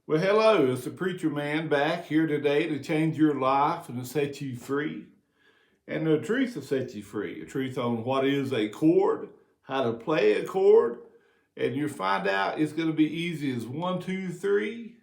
Well, hello, it's the Preacher Man back here today to change your life and to set you free. And the truth will set you free. The truth on what is a chord, how to play a chord, and you'll find out it's going to be easy as 1, 2, 3.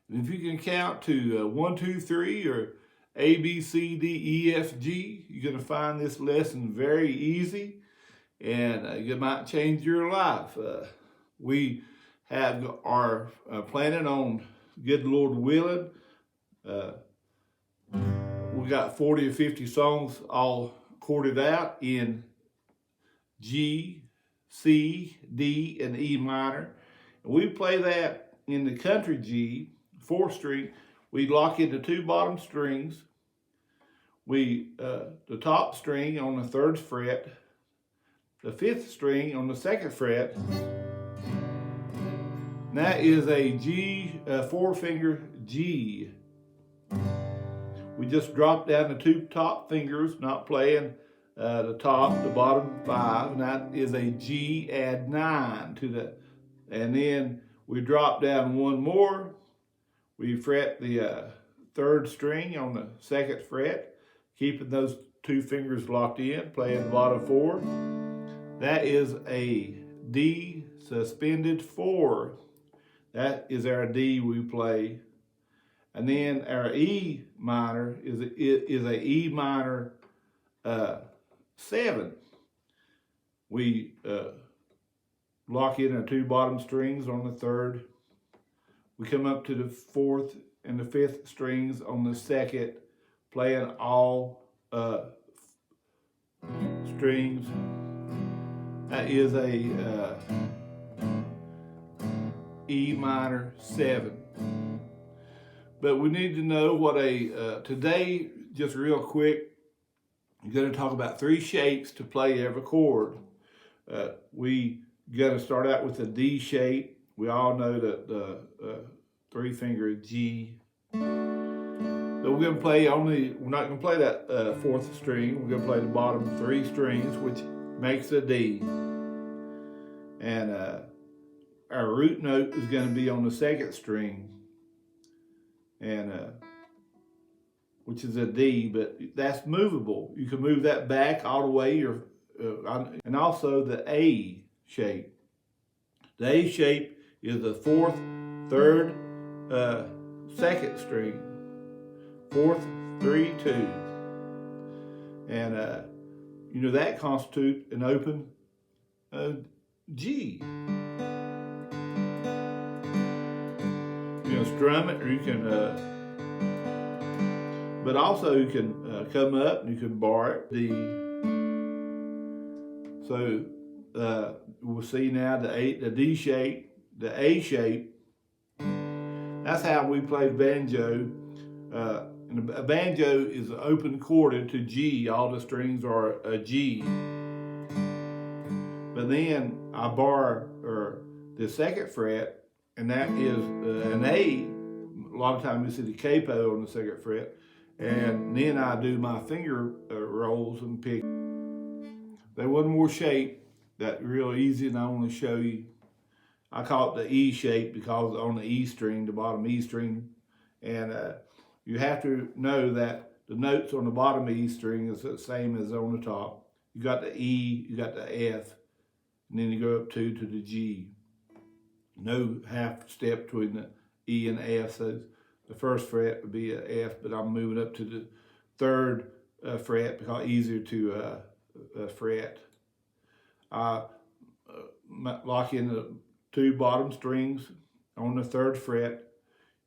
And if you can count to 1, 2, 3 or A, B, C, D, E, F, G, you're going to find this lesson very easy and it might change your life. We are planning on, good Lord willing, we got 40 or 50 songs all chorded out in G, C, D, and E minor. And we play that in the country G, 4th string. We lock in the 2 bottom strings. The top string on the 3rd fret, the 5th string on the 2nd fret. And that is a G, 4-finger G. We just drop down the 2 top fingers, not playing the top, the bottom 5, and that is a G, add 9 to the, and then we drop down 1 more. We fret the 3rd string on the 2nd fret, keeping those 2 fingers locked in, playing the bottom 4. That is a D suspended 4. That is our D we play. And then our E minor is a E minor 7. We lock in our 2 bottom strings on the 3rd. We come up to the 4th and the 5th strings on the 2nd, playing all strings. That is a E minor 7. But we need to know what today, just real quick, I'm going to talk about 3 shapes to play every chord. We got to start out with the D shape. We all know that the 3-finger G. But we're going to play we're not going to play that 4th string. We're going to play the bottom 3 strings, which makes a D. And our root note is going to be on the 2nd string, and which is a D, but that's movable. You can move that back all the way, and also the A shape. The A shape is the 4th, 3rd, 2nd string, 4th, 3, 2, and that constitutes an open G. You can strum it, or you can, but also you can come up and you can bar it. So we'll see now the D shape, the A shape. That's how we play banjo. And a banjo is open chorded to G. All the strings are a G. But then I bar the 2nd fret, and that is an A. A lot of times you see the capo on the 2nd fret. And then I do my finger rolls and pick. There's one more shape that's real easy, and I want to show you. I call it the E shape because on the E string, the bottom E string. And you have to know that the notes on the bottom E string is the same as on the top. You got the E, you got the F, and then you go up 2 to the G. No half step between the E and F. So the 1st fret would be an F, but I'm moving up to the 3rd fret because it's easier to fret. I lock in the 2 bottom strings on the 3rd fret.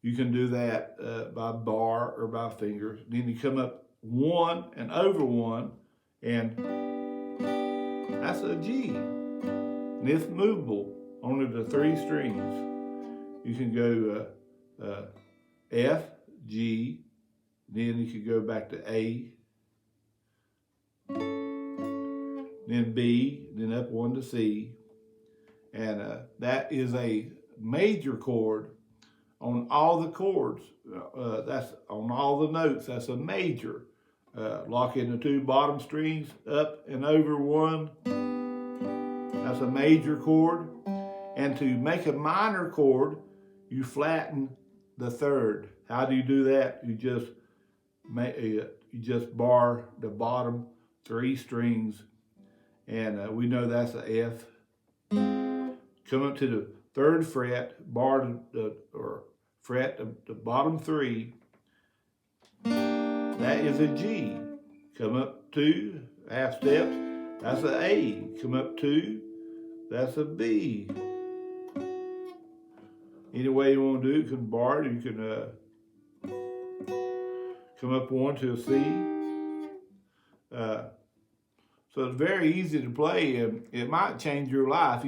You can do that by bar or by finger. Then you come up 1 and over 1, and that's a G. And it's movable. Only the 3 strings. You can go F, G, then you can go back to A, then B, then up 1 to C. And that is a major chord on all the chords. That's on all the notes. That's a major. Lock in the 2 bottom strings, up and over 1. That's a major chord. And to make a minor chord, you flatten the third. How do you do that? You just bar the bottom 3 strings, and we know that's an F. Come up to the 3rd fret, bar or fret the bottom 3. That is a G. Come up 2 half steps. That's an A. Come up 2. That's a B. Any way you want to do it, you can bar it. You can come up 1 to a C. So it's very easy to play, and it might change your life.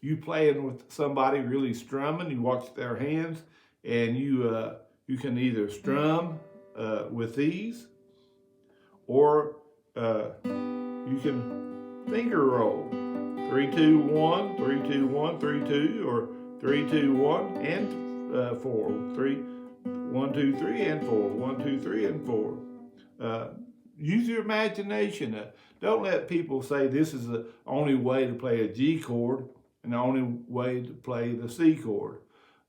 You playing with somebody really strumming. You watch their hands, and you can either strum with these, or you can finger roll 3 2 1 3 2 1 3 2, or 3 2 1 and 4 3 1 2 3 and 4 1 2 3 and 4. Use your imagination. Don't let people say this is the only way to play a G chord and the only way to play the C chord.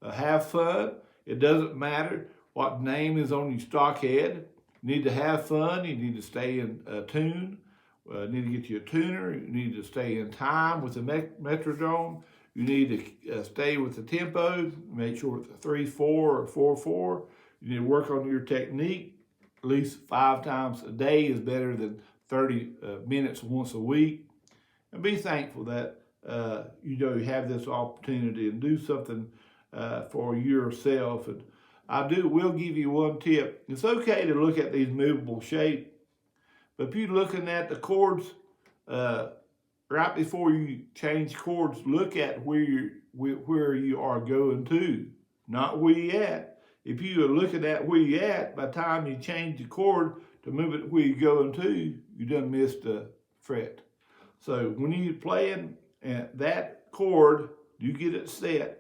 Have fun. It doesn't matter what name is on your stock head. You need to have fun. You need to stay in tune. You need to get you a tuner. You need to stay in time with the metronome. You need to stay with the tempo. Make sure it's a 3/4 or 4/4. You need to work on your technique. At least 5 times a day is better than 30 minutes once a week. And be thankful that you have this opportunity, and do something for yourself. And will give you one tip. It's okay to look at these movable shapes, but if you're looking at the chords right before you change chords, look at where you are going to, not where you at. If you are looking at where you at, by the time you change the chord to move it where you're going to, you done missed a fret. So when you're playing that chord, you get it set.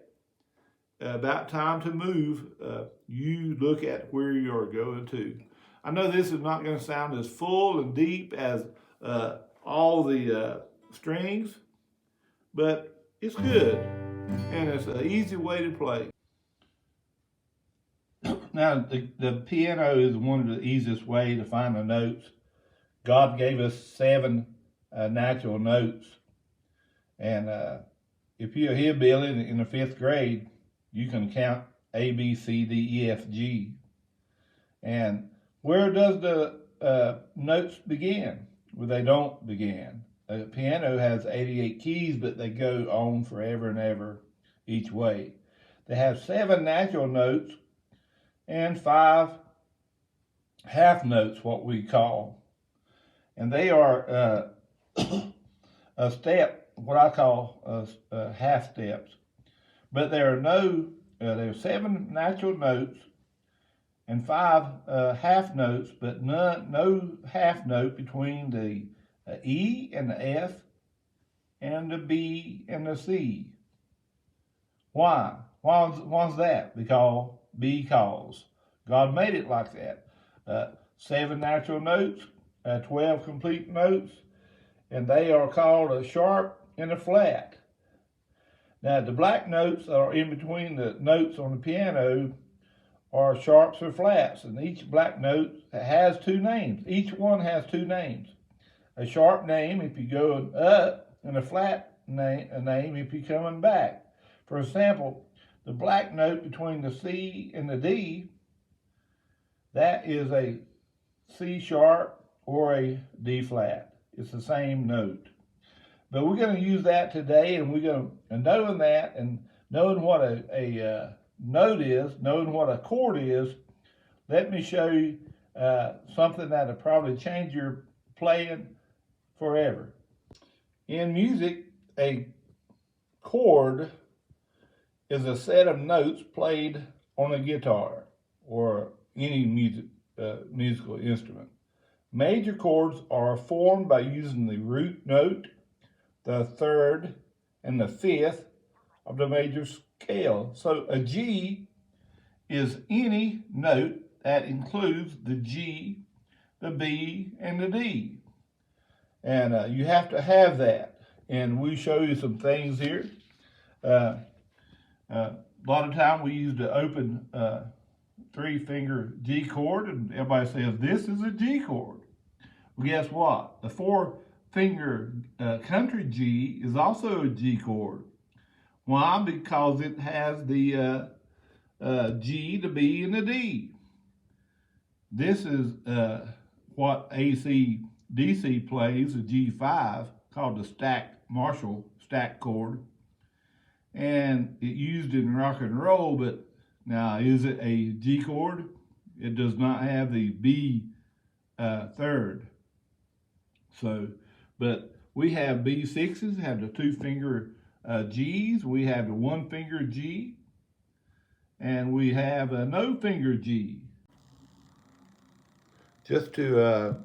About time to move, you look at where you are going to. I know this is not going to sound as full and deep as all the strings, but it's good, and it's an easy way to play. Now, the piano is one of the easiest ways to find the notes. God gave us 7 natural notes, and if you're a hillbilly in the 5th grade, you can count A, B, C, D, E, F, G. And where does the notes begin? Well, they don't begin. The piano has 88 keys, but they go on forever and ever each way. They have 7 natural notes and 5 half notes, what we call. And they are a step, what I call half steps. But there are 7 natural notes and 5 half notes, but no half note between the E and the F and the B and the C. Why? Why's that? Because God made it like that. 7 natural notes, 12 complete notes, and they are called a sharp and a flat. Now, the black notes that are in between the notes on the piano are sharps or flats, and each black note has 2 names. Each one has 2 names. A sharp name if you're going up, and a flat name if you're coming back. For example, the black note between the C and the D, that is a C sharp or a D flat. It's the same note. But we're going to use that today, and knowing that, and knowing what a note is, knowing what a chord is, let me show you something that'll probably change your playing forever. In music, a chord is a set of notes played on a guitar or any musical instrument. Major chords are formed by using the root note, the 3rd, and the 5th of the major scale. So a G is any note that includes the G, the B, and the D. And you have to have that. And we show you some things here. A lot of time we use the open 3-finger G chord, and everybody says this is a G chord. Well, guess what? The 4-finger country G is also a G chord. Why? Because it has the G, the B, and the D. This is what AC/DC plays, a G5, called the Marshall stack chord. And it used in rock and roll, but now is it a G chord? It does not have the B third. So, but we have B6s, have the 2-finger Gs, we have the 1-finger G, and we have a no-finger G. Just to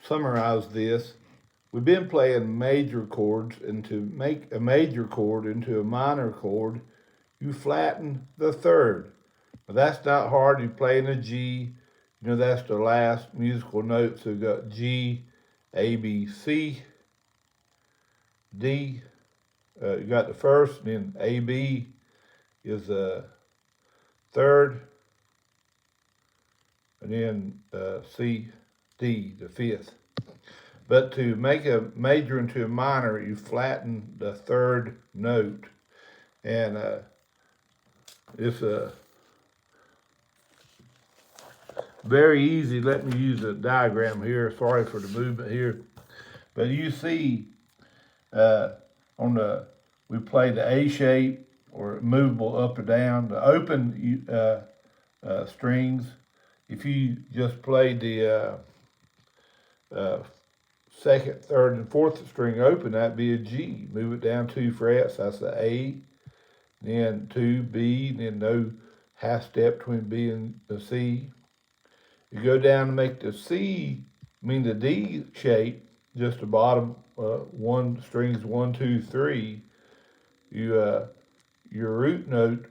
summarize this, we've been playing major chords, and to make a major chord into a minor chord, you flatten the third. But that's not hard. You play in a G, you know that's the last musical note, so you've got G, A, B, C, D. You got the first, and then A, B is the third, and then C, D, the 5th. But to make a major into a minor, you flatten the third note. And it's very easy. Let me use a diagram here. Sorry for the movement here. But you see we play the A shape, or movable up or down. The open strings, if you just played the 2nd, 3rd, and 4th string open, that'd be a G. Move it down 2 frets, that's the A, then 2, B, then no half step between B and the C. You go down to make the the D shape, just the bottom strings 1, 2, 3. Your root note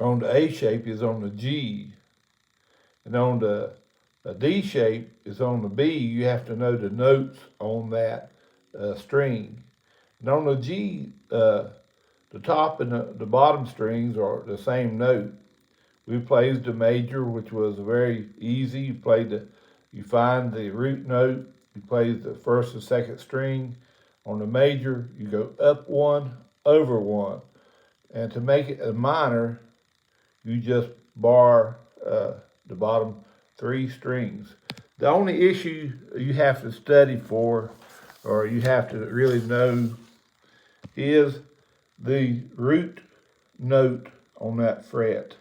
on the A shape is on the G, and on the D shape is on the B. You have to know the notes on that string. And on the G, the top and the bottom strings are the same note. We played the major, which was very easy. You find the root note, you play the 1st and 2nd string. On the major, you go up 1, over 1. And to make it a minor, you just bar the bottom 3 strings. The only issue you have to study for, or you have to really know, is the root note on that fret.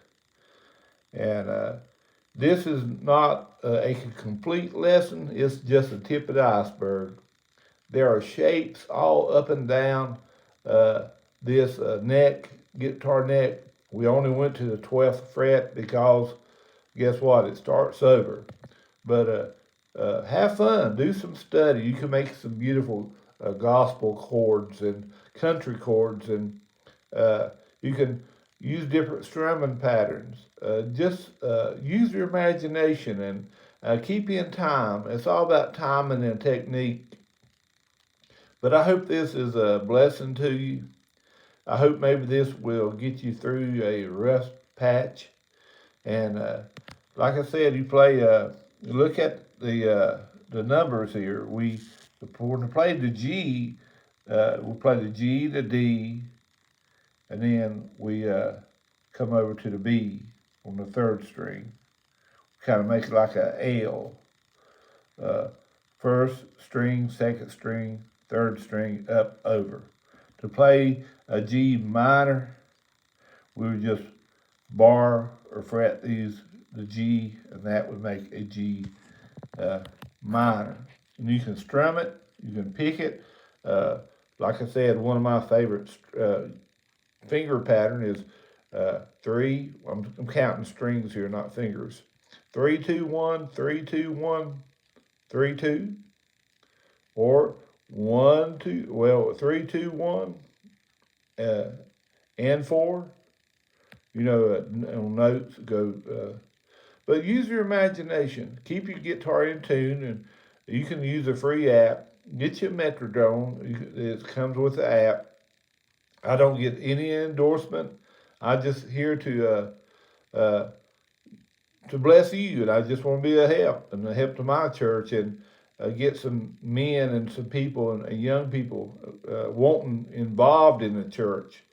And this is not a complete lesson. It's just the tip of the iceberg. There are shapes all up and down this guitar neck. We only went to the 12th fret because guess what? It starts over. But have fun. Do some study. You can make some beautiful gospel chords and country chords, and you can use different strumming patterns. Just use your imagination and keep in time. It's all about timing and technique. But I hope this is a blessing to you. I hope maybe this will get you through a rough patch. And like I said, you play. Look at the numbers here. When to play the G, we play the G, the D, and then we come over to the B on the 3rd string. Kind of make it like a L. 1st string, 2nd string, 3rd string, up, over. To play a G minor, we would just bar or fret the G, and that would make a G minor. And you can strum it, you can pick it. Like I said, one of my favorite finger pattern is 3. I'm counting strings here, not fingers. 3, 2, 1, 3, 2, 1, 3, 2, or 1, 2. Well, 3, 2, 1, and 4. You know, on notes go. But use your imagination. Keep your guitar in tune, and you can use a free app. Get your metronome. It comes with the app. I don't get any endorsement. I'm just here to uh, to bless you, and I just want to be a help and a help to my church, and get some men and some people and young people wanting involved in the church.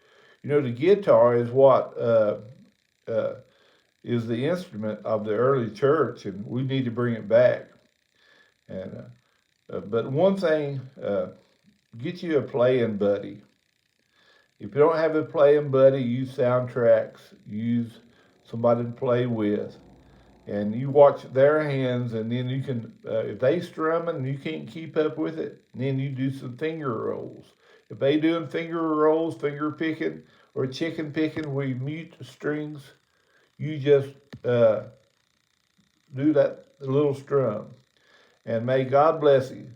You know, the guitar is what uh, is the instrument of the early church, and we need to bring it back. And but one thing, get you a playing buddy. If you don't have a playing buddy, use soundtracks. Use somebody to play with, and you watch their hands, and then you can, if they strumming and you can't keep up with it, then you do some finger rolls. If they doing finger rolls, finger picking, or chicken picking, where you mute the strings, you just uh, do that little strum. And may God bless you.